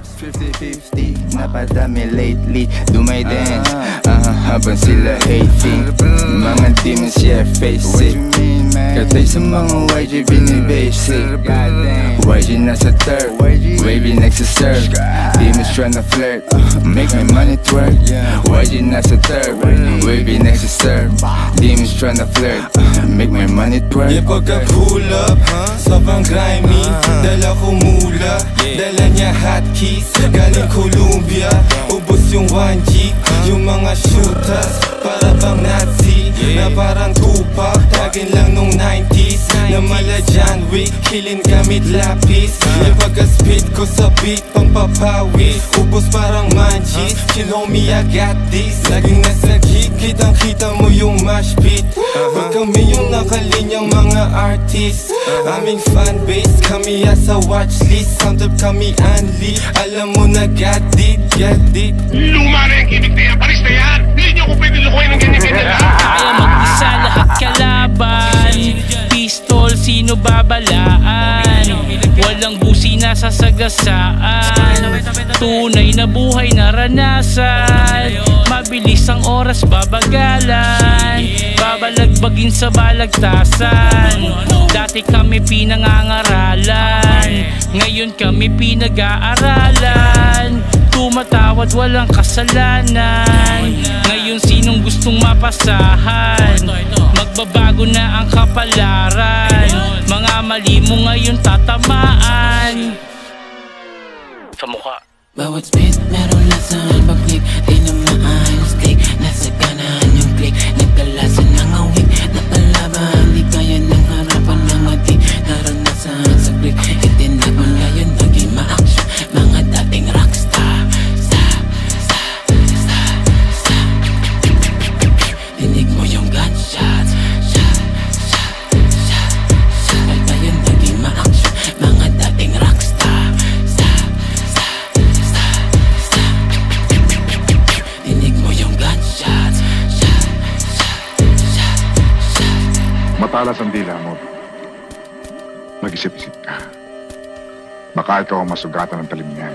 50-50, napadami lately. Do my dance, habang sila hating. Mga demons, yeah, face it. Katay sa mga YG binibasic. YG nasa third, wavy next to serve. Demons tryna flirt, make my money twerk. YG nasa third, wavy next to serve. Demons tryna flirt, make my money twerk. Yeah, pagka-pull up, sobrang grimy. Dala ko mula, dala niya hotkeys. Galing Columbia, ubos yung 1G. Yung mga shooters, para bang Nazi. Na parang Tupac, tagin lang nung 90s. Na mala John Wick, killing gamit lapis. Yung pagka-spit ko sa beat, pang papawis. Ubos parang manchis, chill homie I got this. Laging nasa gig, kitang-kita mo yung mash beat. Pag kami yung nakalinyang mga artist. Aming fanbase, kami asa watchlist. Sound up kami unli, alam mo na got it, got it. Luma na yung gimmick na yan, paris na yan. Hindi nyo ko pwede lukuhin ng ganyan-ganyan lang. Kaya mag-isa lahat kalaban. Pistol, sino babalaan? Walang busi na sasagasaan. Tunay na buhay naranasan. Mabilis ang oras babagalan. Babalagbagin sa balagtasan. Dati kami pinangangaralan, ngayon kami pinag-aaralan. Tumatawad walang kasalanan. Ngayon sinong gustong mapasahan? Magbabago na ang kapalaran. Mga mali mo ngayon tatamaan sa mukha. Bawat spit meron lasan. Pag-click di na maayos click. Nasa kanan yung click. Nagkalasan ng awik. Napalaban di kaya ng harapan ng ating naranasan sa click. Itinapan ngayon naging ma-action. Mga dating rockstar. Dinig mo yung gunshots. Ngayon naging ma-action. Mga dating rockstar. Dinig mo yung gunshots. Matalas ang dila mo. Mag-isip-isip ka. Baka ikaw ang masugatan ng talim niya.